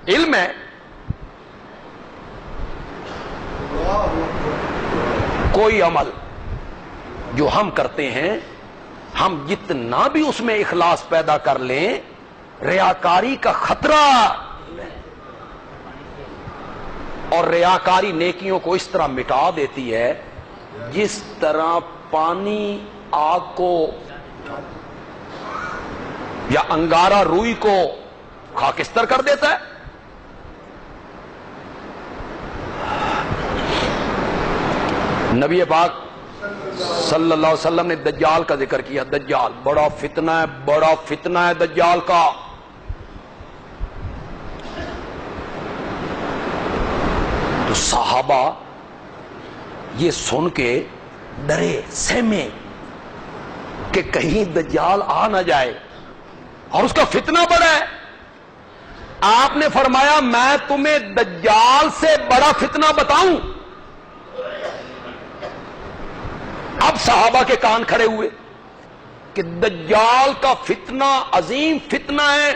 علم ہے. کوئی عمل جو ہم کرتے ہیں، ہم جتنا بھی اس میں اخلاص پیدا کر لیں، ریاکاری کا خطرہ، اور ریاکاری نیکیوں کو اس طرح مٹا دیتی ہے جس طرح پانی آگ کو یا انگارہ روئی کو خاکستر کر دیتا ہے. نبی پاک صلی اللہ علیہ وسلم نے دجال کا ذکر کیا. دجال بڑا فتنہ ہے، بڑا فتنہ ہے دجال کا. تو صحابہ یہ سن کے ڈرے سہمے کہ کہیں دجال آ نہ جائے اور اس کا فتنہ بڑا ہے. آپ نے فرمایا میں تمہیں دجال سے بڑا فتنہ بتاؤں. اب صحابہ کے کان کھڑے ہوئے کہ دجال کا فتنہ عظیم فتنہ ہے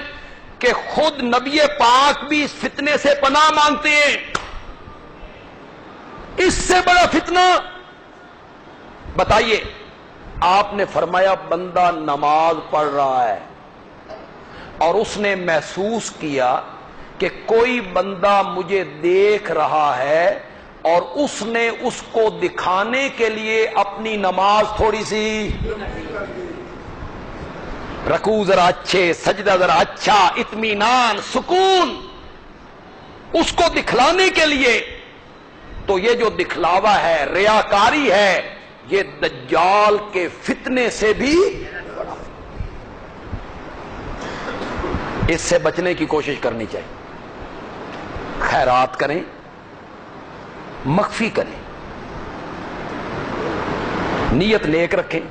کہ خود نبی پاک بھی اس فتنے سے پناہ مانگتے ہیں. اس سے بڑا فتنہ بتائیے. آپ نے فرمایا بندہ نماز پڑھ رہا ہے اور اس نے محسوس کیا کہ کوئی بندہ مجھے دیکھ رہا ہے اور اس نے اس کو دکھانے کے لیے اپنی نماز تھوڑی سی رکوع ذرا اچھے، سجدہ ذرا اچھا، اطمینان، سکون، اس کو دکھلانے کے لیے. تو یہ جو دکھلاوا ہے، ریاکاری ہے، یہ دجال کے فتنے سے بھی بڑا. اس سے بچنے کی کوشش کرنی چاہیے. خیرات کریں، مخفی کریں، نیت نیک رکھیں.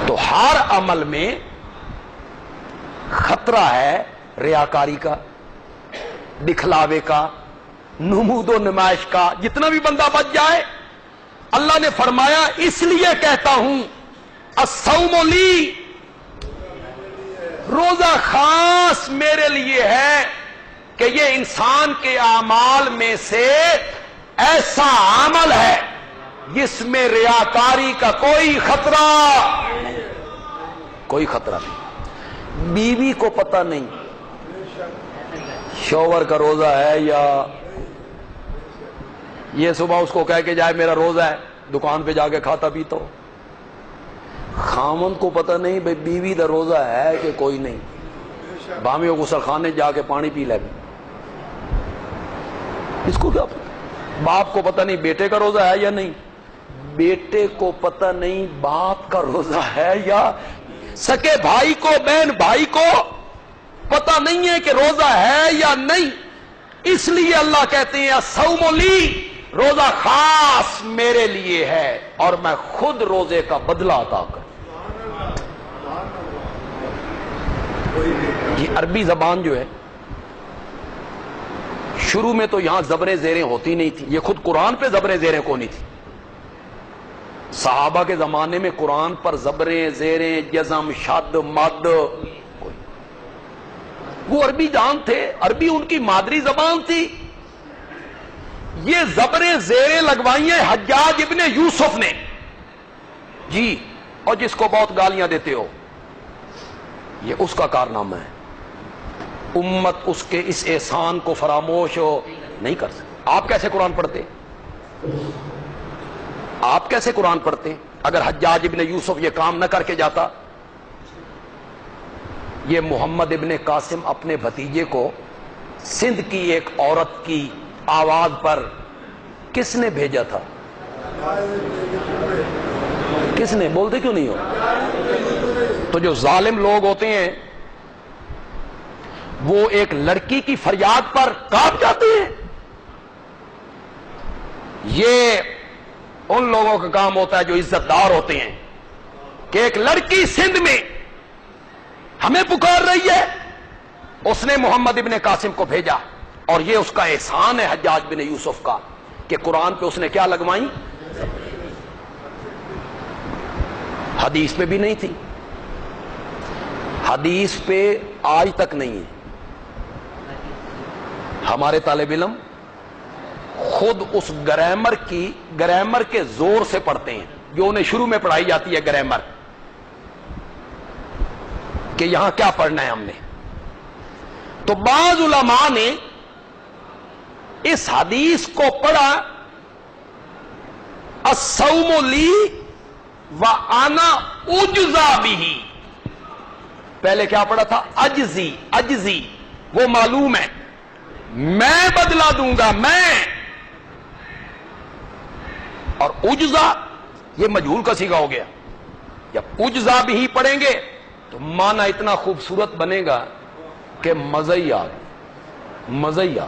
تو ہر عمل میں خطرہ ہے ریاکاری کا، دکھلاوے کا، نمود و نمائش کا. جتنا بھی بندہ بچ جائے، اللہ نے فرمایا اس لیے کہتا ہوں الصوم لی، روزہ خاص میرے لیے ہے کہ یہ انسان کے اعمال میں سے ایسا عمل ہے جس میں ریاکاری کا کوئی خطرہ نہیں. بیوی کو پتہ نہیں شوہر کا روزہ ہے، یا یہ صبح اس کو کہہ کے جائے میرا روزہ ہے، دکان پہ جا کے کھاتا پیتا ہو. خامند کو پتہ نہیں بھئی بیوی دا روزہ ہے کہ کوئی نہیں. بامیوں غسل خانے جا کے پانی پی لے. اس کو کیا پتہ؟ باپ کو پتہ نہیں بیٹے کا روزہ ہے یا نہیں، بیٹے کو پتہ نہیں باپ کا روزہ ہے یا سکے بھائی کو، بہن بھائی کو پتہ نہیں ہے کہ روزہ ہے یا نہیں. اس لیے اللہ کہتے ہیں الصوم لی، روزہ خاص میرے لیے ہے اور میں خود روزے کا بدلہ عطا کروں. یہ عربی زبان جو ہے، شروع میں تو یہاں زبریں زیریں ہوتی نہیں تھی. یہ خود قرآن پہ زبریں زیریں کو نہیں تھی. صحابہ کے زمانے میں قرآن پر زبریں زیریں جزم شد مد کوئی. وہ عربی جان تھے، عربی ان کی مادری زبان تھی. یہ زبریں زیریں لگوائی ہیں حجاج ابن یوسف نے جی، اور جس کو بہت گالیاں دیتے ہو، یہ اس کا کارنامہ ہے. امت اس کے اس احسان کو فراموش نہیں کر سکتی. آپ کیسے قرآن پڑھتے؟ آپ کیسے قرآن پڑھتے اگر حجاج ابن یوسف یہ کام نہ کر کے جاتا؟ یہ محمد ابن قاسم اپنے بھتیجے کو سندھ کی ایک عورت کی آواز پر کس نے بھیجا تھا؟ کس نے؟ بولتے کیوں نہیں ہو؟ تو جو ظالم لوگ ہوتے ہیں وہ ایک لڑکی کی فریاد پر کانپ جاتے ہیں. یہ ان لوگوں کا کام ہوتا ہے جو عزت دار ہوتے ہیں کہ ایک لڑکی سندھ میں ہمیں پکار رہی ہے، اس نے محمد ابن قاسم کو بھیجا. اور یہ اس کا احسان ہے حجاج بن یوسف کا کہ قرآن پہ اس نے کیا لگوائیں؟ حدیث میں بھی نہیں تھی. حدیث پہ آج تک نہیں ہے. ہمارے طالب علم خود اس گرامر کے زور سے پڑھتے ہیں جو انہیں شروع میں پڑھائی جاتی ہے گرامر، کہ یہاں کیا پڑھنا ہے ہم نے. تو بعض علماء نے اس حدیث کو پڑھا الصوم لی وانا اجزا بہ. پہلے کیا پڑھا تھا؟ اجزی، وہ معلوم ہے، میں بدلہ دوں گا میں. اور اجزا یہ مجہول کا صیغہ ہو گیا. جب اجزا بھی پڑھیں گے تو معنی اتنا خوبصورت بنے گا کہ مزہ ہی آ گیا.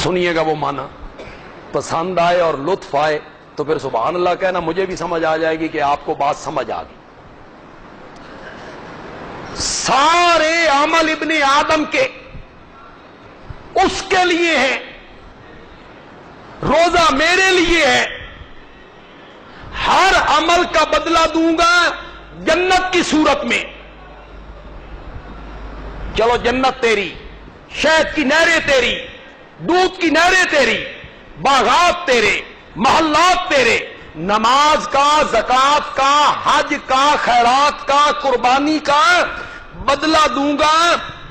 سنیے گا وہ معنی، پسند آئے اور لطف آئے تو پھر سبحان اللہ کہنا، مجھے بھی سمجھ آ جائے گی کہ آپ کو بات سمجھ آ گئی. سارے عمل ابن آدم کے اس کے لیے ہیں، روزہ میرے لیے ہے. ہر عمل کا بدلہ دوں گا جنت کی صورت میں. چلو جنت تیری، شہد کی نہریں تیری، دودھ کی نہریں تیری، باغات تیرے، محلات تیرے، نماز کا، زکات کا، حج کا، خیرات کا، قربانی کا بدلہ دوں گا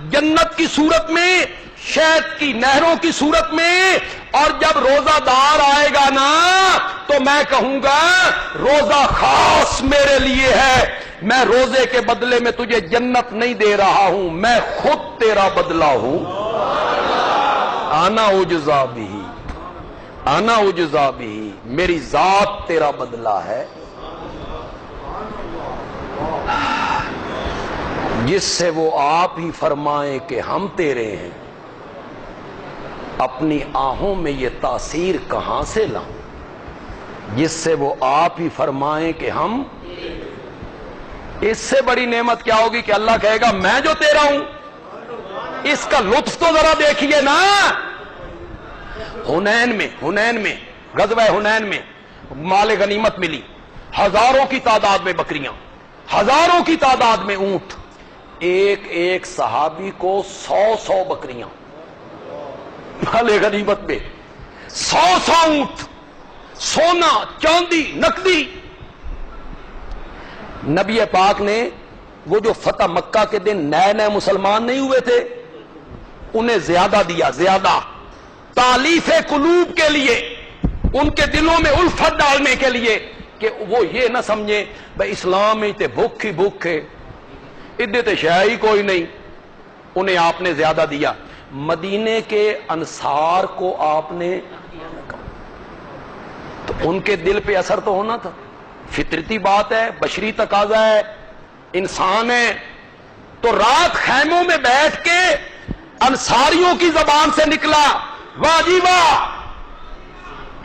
جنت کی صورت میں، شہد کی نہروں کی صورت میں. اور جب روزہ دار آئے گا نا تو میں کہوں گا روزہ خاص میرے لیے ہے، میں روزے کے بدلے میں تجھے جنت نہیں دے رہا ہوں، میں خود تیرا بدلہ ہوں. انا اجزا بھی، انا اجزا بھی، میری ذات تیرا بدلہ ہے. جس سے وہ آپ ہی فرمائیں کہ ہم تیرے ہیں، اپنی آہوں میں یہ تاثیر کہاں سے لاؤں. جس سے وہ آپ ہی فرمائیں کہ ہم، اس سے بڑی نعمت کیا ہوگی کہ اللہ کہے گا میں جو تیرا ہوں. اس کا لطف تو ذرا دیکھیے نا. حنین میں غزوہ حنین میں مال غنیمت ملی، ہزاروں کی تعداد میں بکریاں، ہزاروں کی تعداد میں اونٹ. ایک صحابی کو 100 بکریاں مال غنیمت میں، 100 اونٹ، سونا چاندی نقدی. نبی پاک نے وہ جو فتح مکہ کے دن نئے مسلمان نہیں ہوئے تھے انہیں زیادہ دیا، زیادہ تالیف قلوب کے لیے، ان کے دلوں میں الفت ڈالنے کے لیے کہ وہ یہ نہ سمجھے بھائی اسلام میں تے بھوک ہی بھوک ہے، ادھر تے شے ہی کوئی نہیں. انہیں آپ نے زیادہ دیا. مدینے کے انصار کو آپ نے، تو ان کے دل پہ اثر تو ہونا تھا، فطرتی بات ہے، بشری تقاضا ہے، انسان ہے. تو رات خیموں میں بیٹھ کے انصاریوں کی زبان سے نکلا واہ جی واہ،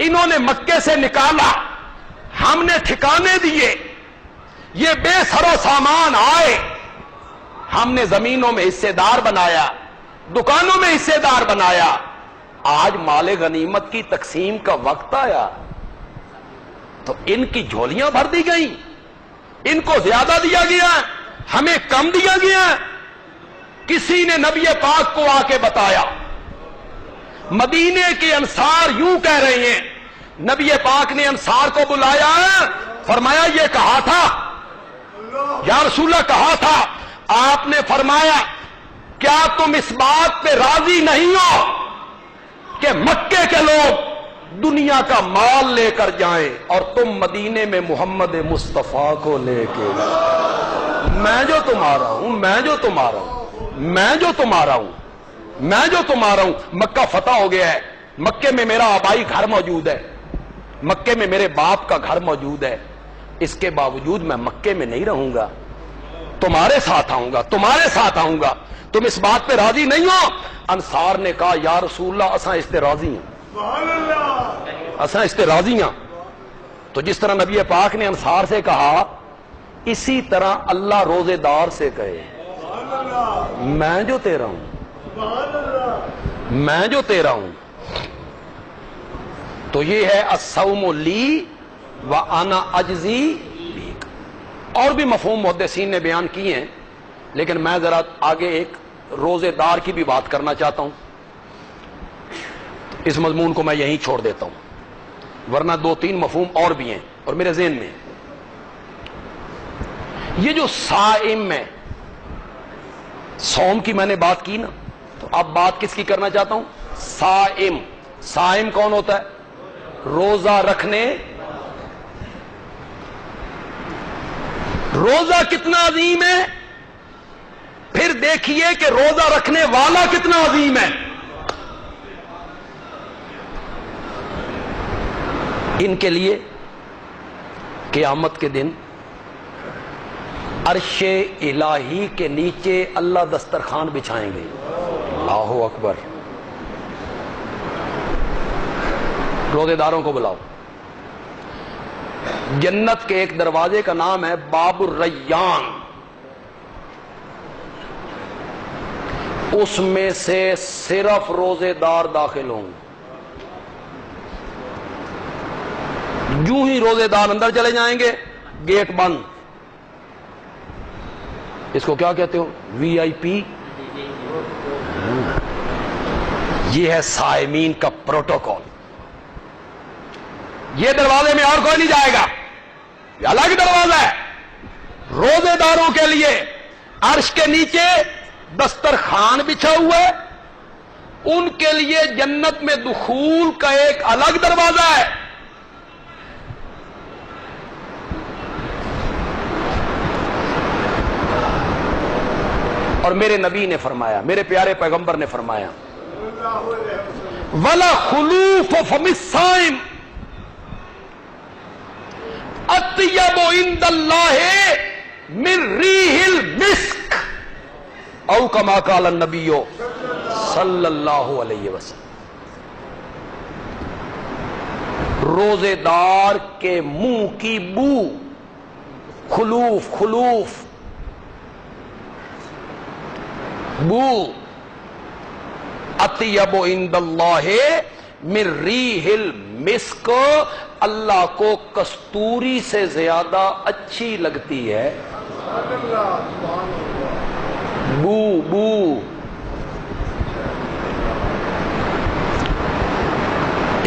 انہوں نے مکے سے نکالا، ہم نے ٹھکانے دیے، یہ بے سر و سامان آئے، ہم نے زمینوں میں حصے دار بنایا، دکانوں میں حصے دار بنایا. آج مال غنیمت کی تقسیم کا وقت آیا تو ان کی جھولیاں بھر دی گئیں، ان کو زیادہ دیا گیا، ہمیں کم دیا گیا. کسی نے نبی پاک کو آ کے بتایا، مدینے کے انصار یوں کہہ رہے ہیں. نبی پاک نے انصار کو بلایا، فرمایا یہ کہا تھا یا رسول اللہ، کہا تھا. آپ نے فرمایا کیا تم اس بات پہ راضی نہیں ہو کہ مکے کے لوگ دنیا کا مال لے کر جائیں اور تم مدینے میں محمد مصطفیٰ کو لے کے جائیں؟ میں جو تمہارا ہوں، میں جو تمہارا ہوں، میں جو تمہارا ہوں، میں جو تمہارا ہوں. مکہ فتح ہو گیا ہے، مکے میں میرا آبائی گھر موجود ہے، مکے میں میرے باپ کا گھر موجود ہے. اس کے باوجود میں مکے میں نہیں رہوں گا، تمہارے ساتھ آؤں گا، تمہارے ساتھ آؤں گا. تم اس بات پہ راضی نہیں ہو؟ انصار نے کہا یا رسول اللہ اساں اس تے راضی ہیں، اساں اس تے راضی ہیں. تو جس طرح نبی پاک نے انصار سے کہا اسی طرح اللہ روزے دار سے کہے میں جو تیرا ہوں، میں جو تیرا ہوں. تو یہ ہے الصوم لی وانا اجزی بیک. اور بھی مفہوم محدثین نے بیان کیے ہیں، لیکن میں ذرا آگے ایک روزے دار کی بھی بات کرنا چاہتا ہوں. اس مضمون کو میں یہیں چھوڑ دیتا ہوں، ورنہ 2-3 مفہوم اور بھی ہیں اور میرے ذہن میں. یہ جو صائم ہے، صوم کی میں نے بات کی نا، تو اب بات کس کی کرنا چاہتا ہوں؟ صائم. صائم کون ہوتا ہے؟ روزہ رکھنے. روزہ کتنا عظیم ہے، پھر دیکھیے کہ روزہ رکھنے والا کتنا عظیم ہے. ان کے لیے قیامت کے دن عرش الہی کے نیچے اللہ دسترخوان بچھائیں گے. اللہ اکبر. روزے داروں کو بلاؤ. جنت کے ایک دروازے کا نام ہے باب الریان. اس میں سے صرف روزے دار داخل ہوں. یوں ہی روزے دار اندر چلے جائیں گے، گیٹ بند. اس کو کیا کہتے ہو؟ وی آئی پی. یہ ہے صائمین کا پروٹوکول. یہ دروازے میں اور کوئی نہیں جائے گا، یہ الگ دروازہ ہے. روزے داروں کے لیے عرش کے نیچے دسترخوان بچھا ہوا ہے. ان کے لیے جنت میں دخول کا ایک الگ دروازہ ہے. اور میرے نبی نے فرمایا، میرے پیارے پیغمبر نے فرمایا، وَلَا خُلُوفُ فَمِ الصَّائِمِ اطیب عند اللہ من ریح المسک او کما قال النبی صلی اللہ علیہ وسلم. روزے دار کے منہ کی بو، خلوف خلوف بو، اطیب عند اللہ من ریح المسک، اللہ کو کستوری سے زیادہ اچھی لگتی ہے. بو بو.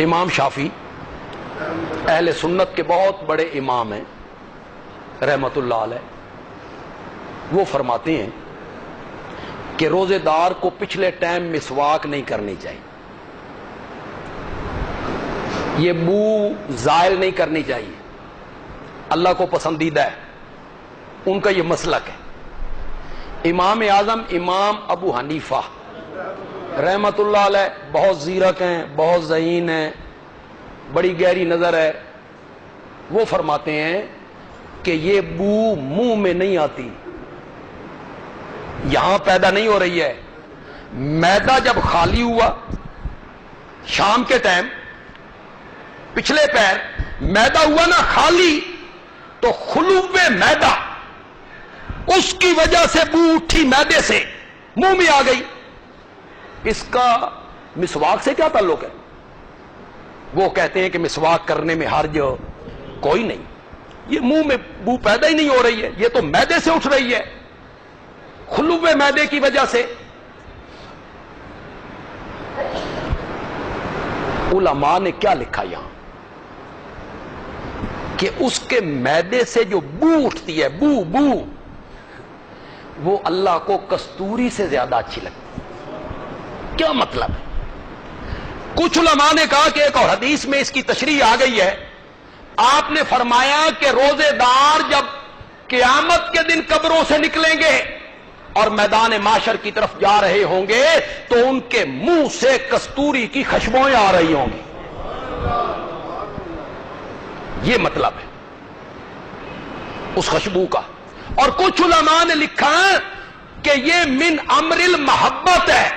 امام شافعی اہل سنت کے بہت بڑے امام ہیں رحمت اللہ علیہ. وہ فرماتے ہیں کہ روزے دار کو پچھلے ٹائم مسواک نہیں کرنی چاہیے، یہ بو زائل نہیں کرنی چاہیے. اللہ کو پسندیدہ ہے، ان کا یہ مسلک ہے. امام اعظم امام ابو حنیفہ رحمت اللہ علیہ بہت زیرک ہیں، بہت ذہین ہیں، بڑی گہری نظر ہے. وہ فرماتے ہیں کہ یہ بو منہ میں نہیں آتی، یہاں پیدا نہیں ہو رہی ہے. میدا جب خالی ہوا شام کے ٹائم، پچھلے پیر میدا ہوا نا خالی، تو خلوب میدا اس کی وجہ سے بو اٹھی میدے سے، منہ میں آ گئی. اس کا مسواک سے کیا تعلق ہے؟ وہ کہتے ہیں کہ مسواک کرنے میں حرج کوئی نہیں، یہ منہ میں بو پیدا ہی نہیں ہو رہی ہے، یہ تو میدے سے اٹھ رہی ہے، خلوب میدے کی وجہ سے. علماء نے کیا لکھا یہاں کہ اس کے میدے سے جو بو اٹھتی ہے، بو بو، وہ اللہ کو کستوری سے زیادہ اچھی لگتی ہے. کیا مطلب ہے؟ کچھ علماء نے کہا کہ ایک اور حدیث میں اس کی تشریح آ گئی ہے. آپ نے فرمایا کہ روزے دار جب قیامت کے دن قبروں سے نکلیں گے اور میدان معاشر کی طرف جا رہے ہوں گے تو ان کے منہ سے کستوری کی خوشبوئیں آ رہی ہوں گی. یہ مطلب ہے اس خوشبو کا. اور کچھ علماء نے لکھا کہ یہ من امر المحبت ہے،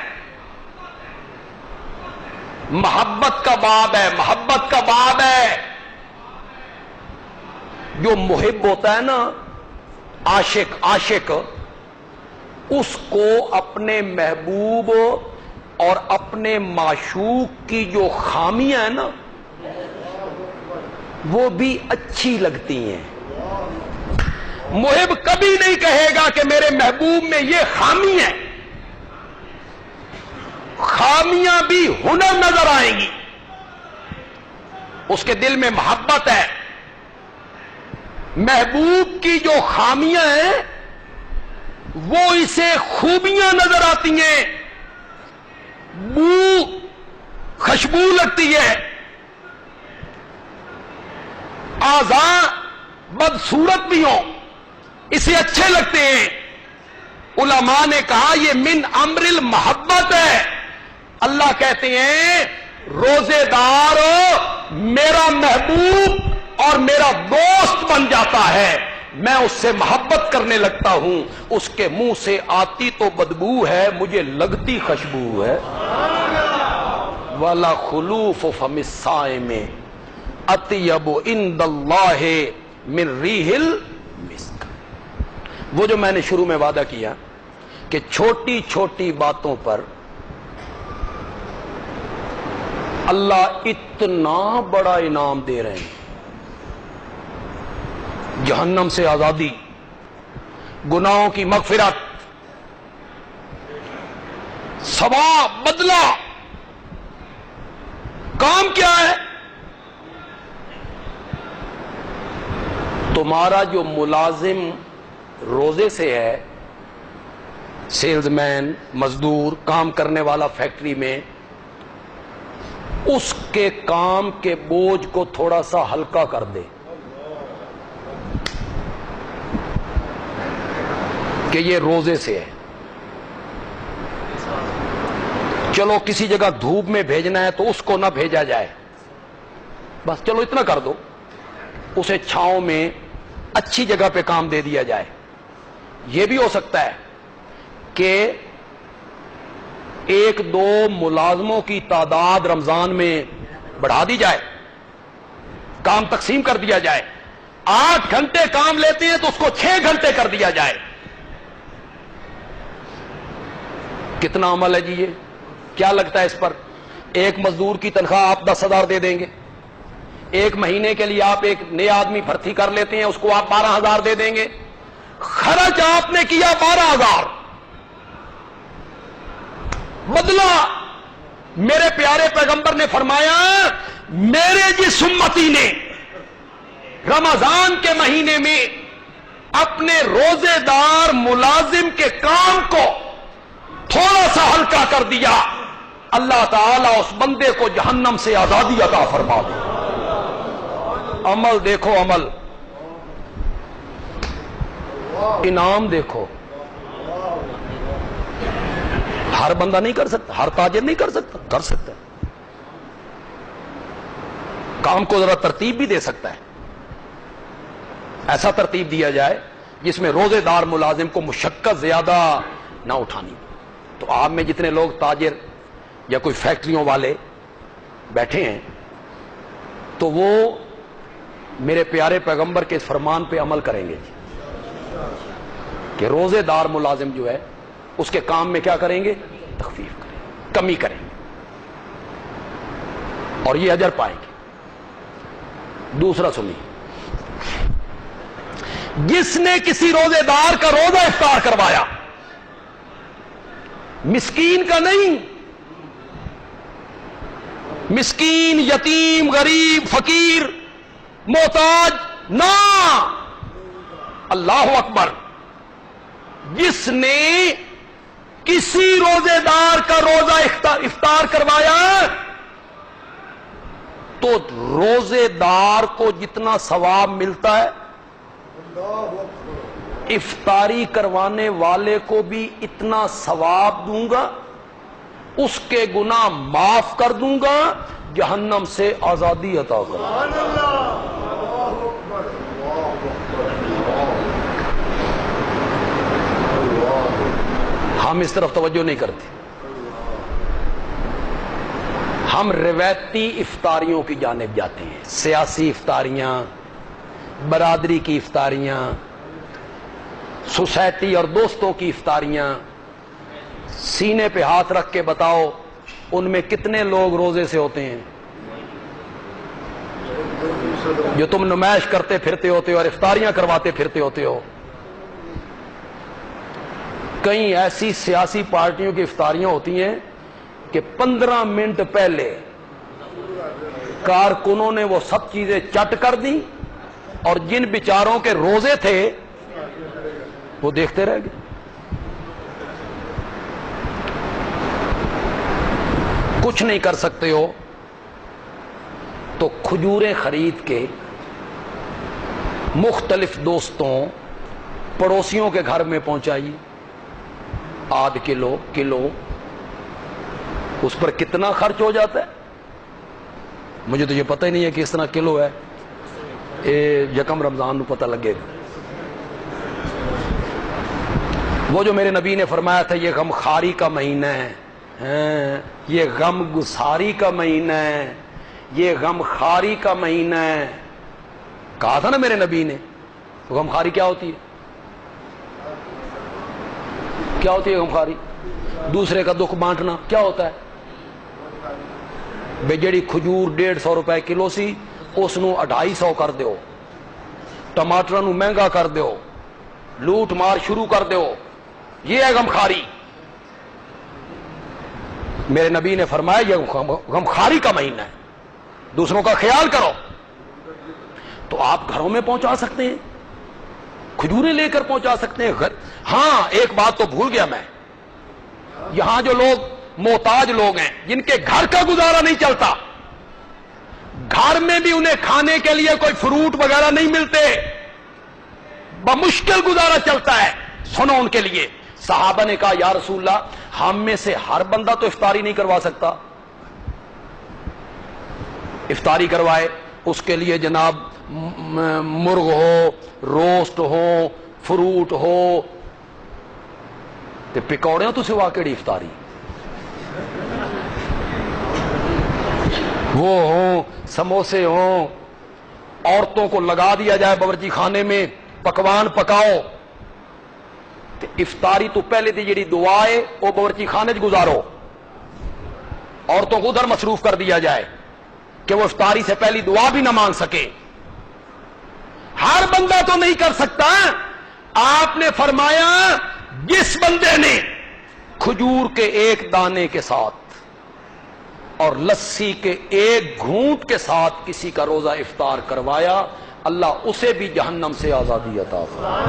محبت کا باب ہے، محبت کا باب ہے. جو محب ہوتا ہے نا، عاشق، عاشق اس کو اپنے محبوب اور اپنے معشوق کی جو خامیاں ہیں نا وہ بھی اچھی لگتی ہیں. محب کبھی نہیں کہے گا کہ میرے محبوب میں یہ خامی ہے. خامیاں بھی ہنر نظر آئیں گی. اس کے دل میں محبت ہے. محبوب کی جو خامیاں ہیں وہ اسے خوبیاں نظر آتی ہیں. بو خوشبو لگتی ہے. اعضاء بدصورت بھی ہوں اسے اچھے لگتے ہیں. علماء نے کہا یہ من امر المحبت ہے. اللہ کہتے ہیں روزے دار میرا محبوب اور میرا دوست بن جاتا ہے. میں اس سے محبت کرنے لگتا ہوں. اس کے منہ سے آتی تو بدبو ہے, مجھے لگتی خوشبو ہے. وَلَا خُلُوفُ فَمِ الصَّائِمِ اطیب عند اللہ من ریح المسک. وہ جو میں نے شروع میں وعدہ کیا کہ چھوٹی چھوٹی باتوں پر اللہ اتنا بڑا انعام دے رہے ہیں. جہنم سے آزادی, گناہوں کی مغفرت, ثواب, بدلہ. کام کیا ہے؟ تمہارا جو ملازم روزے سے ہے, سیلز مین, مزدور, کام کرنے والا فیکٹری میں, اس کے کام کے بوجھ کو تھوڑا سا ہلکا کر دے کہ یہ روزے سے ہے. چلو کسی جگہ دھوپ میں بھیجنا ہے تو اس کو نہ بھیجا جائے, بس چلو اتنا کر دو, اسے چھاؤں میں اچھی جگہ پہ کام دے دیا جائے. یہ بھی ہو سکتا ہے کہ ایک دو ملازموں کی تعداد رمضان میں بڑھا دی جائے, کام تقسیم کر دیا جائے. 8 گھنٹے کام لیتے ہیں تو اس کو 6 گھنٹے کر دیا جائے. کتنا عمل ہے جی یہ؟ کیا لگتا ہے اس پر؟ ایک مزدور کی تنخواہ آپ 10,000 دے دیں گے, ایک مہینے کے لیے آپ ایک نئے آدمی بھرتی کر لیتے ہیں, اس کو آپ 12,000 دے دیں گے. خرچ آپ نے کیا 12,000, بدلہ میرے پیارے پیغمبر نے فرمایا میرے جس امتی نے رمضان کے مہینے میں اپنے روزے دار ملازم کے کام کو تھوڑا سا ہلکا کر دیا, اللہ تعالیٰ اس بندے کو جہنم سے آزادی عطا فرما دے. عمل دیکھو, عمل, انعام دیکھو. ہر بندہ نہیں کر سکتا, ہر تاجر نہیں کر سکتا, کر سکتا ہے. کام کو ذرا ترتیب بھی دے سکتا ہے. ایسا ترتیب دیا جائے جس میں روزے دار ملازم کو مشقت زیادہ نہ اٹھانی. تو آپ میں جتنے لوگ تاجر یا کوئی فیکٹریوں والے بیٹھے ہیں تو وہ میرے پیارے پیغمبر کے اس فرمان پہ عمل کریں گے کہ روزے دار ملازم جو ہے اس کے کام میں کیا کریں گے؟ تخفیف کریں گے, کمی کریں گے, اور یہ اجر پائیں گے. دوسرا سنیے, جس نے کسی روزے دار کا روزہ افطار کروایا, مسکین کا نہیں, مسکین, یتیم, غریب, فقیر, محتاج نہ, اللہ اکبر, جس نے کسی روزے دار کا روزہ افطار کروایا تو روزے دار کو جتنا ثواب ملتا ہے افطاری کروانے والے کو بھی اتنا ثواب دوں گا, اس کے گناہ معاف کر دوں گا, جہنم سے آزادی عطا کروں گا. ہم اس طرف توجہ نہیں کرتے, ہم روایتی افطاریوں کی جانب جاتے ہیں. سیاسی افطاریاں, برادری کی افطاریاں, سوسائٹی اور دوستوں کی افطاریاں. سینے پہ ہاتھ رکھ کے بتاؤ ان میں کتنے لوگ روزے سے ہوتے ہیں؟ جو تم نمائش کرتے پھرتے ہوتے ہو اور افطاریاں کرواتے پھرتے ہوتے ہو, کئی ایسی سیاسی پارٹیوں کی افطاریاں ہوتی ہیں کہ 15 منٹ پہلے کارکنوں نے وہ سب چیزیں چٹ کر دیں اور جن بیچاروں کے روزے تھے وہ دیکھتے رہ گئے. کچھ نہیں کر سکتے ہو تو کھجوریں خرید کے مختلف دوستوں پڑوسیوں کے گھر میں پہنچائیے. آدھ کلو اس پر کتنا خرچ ہو جاتا ہے مجھے تو یہ پتہ ہی نہیں ہے کہ اس طرح کلو ہے. یکم رمضان کو پتہ لگے گا. وہ جو میرے نبی نے فرمایا تھا یہ غم خاری کا مہینہ ہے، یہ غم گساری کا مہینہ ہے، یہ غم خاری کا مہینہ ہے، کہا تھا نا میرے نبی نے. غم خاری کیا ہوتی ہے؟ کیا ہوتی ہے غم خاری؟ دوسرے کا دکھ بانٹنا. کیا ہوتا ہے؟ بے جڑی کھجور 150 روپے کلو سی اس نو 250 کر دیو، ٹماٹر نو مہنگا کر دیو، لوٹ مار شروع کر دیو. یہ ہے غم خاری. میرے نبی نے فرمایا یہ غم خاری کا مہینہ ہے، دوسروں کا خیال کرو. تو آپ گھروں میں پہنچا سکتے ہیں، کھجوریں لے کر پہنچا سکتے ہیں. ہاں ایک بات تو بھول گیا میں، یہاں جو لوگ محتاج لوگ ہیں جن کے گھر کا گزارا نہیں چلتا، گھر میں بھی انہیں کھانے کے لیے کوئی فروٹ وغیرہ نہیں ملتے، بمشکل گزارا چلتا ہے، سنو ان کے لیے. صحابہ نے کہا یا رسول اللہ ہم میں سے ہر بندہ تو افطاری نہیں کروا سکتا. افطاری کروائے اس کے لیے جناب مرغ ہو، روسٹ ہو، فروٹ ہو، تے پکوڑیاں تو سوا کیڑی افطاری. وہ ہوں، سموسے ہوں، عورتوں کو لگا دیا جائے باورچی خانے میں، پکوان پکاؤ. تے افطاری تو پہلے دی جڑی دعا ہے وہ باورچی خانے چ گزارو، عورتوں کو ادھر مصروف کر دیا جائے کہ وہ افطاری سے پہلی دعا بھی نہ مانگ سکے. ہر بندہ تو نہیں کر سکتا. آپ نے فرمایا جس بندے نے کھجور کے ایک دانے کے ساتھ اور لسی کے ایک گھونٹ کے ساتھ کسی کا روزہ افطار کروایا اللہ اسے بھی جہنم سے آزادی عطا فرمائے.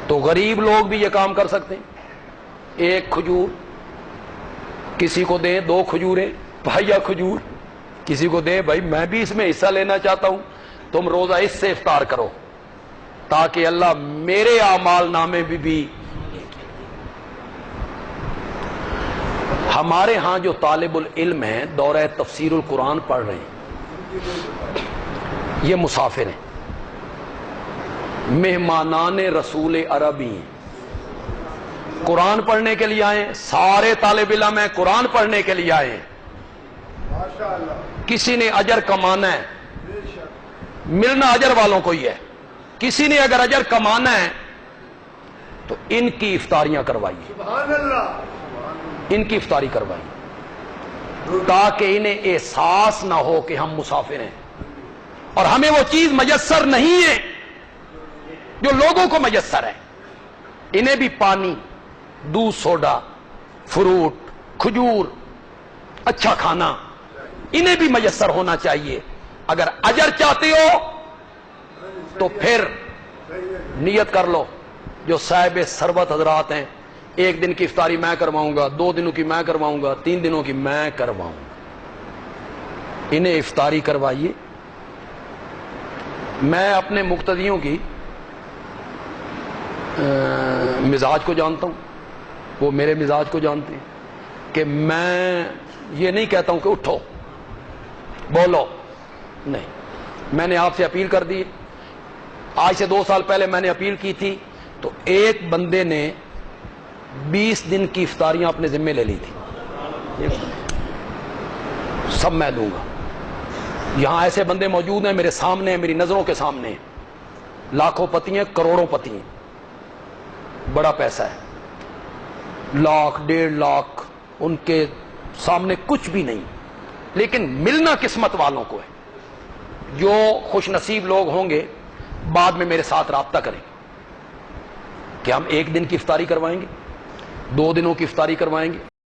تو غریب لوگ بھی یہ کام کر سکتے ہیں. ایک کھجور کسی کو دیں، 2 کھجوریں پہیا کھجور کسی کو دیں، بھائی میں بھی اس میں حصہ لینا چاہتا ہوں، تم روزہ اس سے افطار کرو تاکہ اللہ میرے اعمال نامے بھی. ہمارے ہاں جو طالب العلم ہیں دورہ تفسیر القرآن پڑھ رہے ہیں، یہ مسافر ہیں، مہمانان رسول عربی ہیں، قرآن پڑھنے کے لیے آئے. سارے طالب علم ہیں قرآن پڑھنے کے لیے آئے ہیں. کسی نے اجر کمانا ہے، ملنا اجر والوں کو ہی ہے. کسی نے اگر اجر کمانا ہے تو ان کی افطاریاں کروائیے، ان کی افطاری کروائیے تاکہ انہیں احساس نہ ہو کہ ہم مسافر ہیں اور ہمیں وہ چیز میسر نہیں ہے جو لوگوں کو میسر ہے. انہیں بھی پانی، دودھ، سوڈا، فروٹ، کھجور، اچھا کھانا انہیں بھی میسر ہونا چاہیے. اگر اجر چاہتے ہو تو پھر نیت کر لو جو صاحب ثروت حضرات ہیں، 1 دن کی افطاری میں کرواؤں گا، 2 دنوں کی میں کرواؤں گا، 3 دنوں کی میں کرواؤں گا. انہیں افطاری کروائیے. میں اپنے مقتدیوں کی مزاج کو جانتا ہوں، وہ میرے مزاج کو جانتے ہیں کہ میں یہ نہیں کہتا ہوں کہ اٹھو بولو، نہیں. میں نے آپ سے اپیل کر دی. آج سے 2 سال پہلے میں نے اپیل کی تھی تو ایک بندے نے 20 دن کی افطاریاں اپنے ذمے لے لی تھی. سب میں دوں گا. یہاں ایسے بندے موجود ہیں میرے سامنے، میری نظروں کے سامنے، لاکھوں پتی ہیں، کروڑوں پتی ہیں، بڑا پیسہ ہے، 1 لاکھ 1.5 لاکھ ان کے سامنے کچھ بھی نہیں. لیکن ملنا قسمت والوں کو ہے. جو خوش نصیب لوگ ہوں گے بعد میں میرے ساتھ رابطہ کریں. کہ ہم ایک دن کی افطاری کروائیں گے، 2 دنوں کی افطاری کروائیں گے،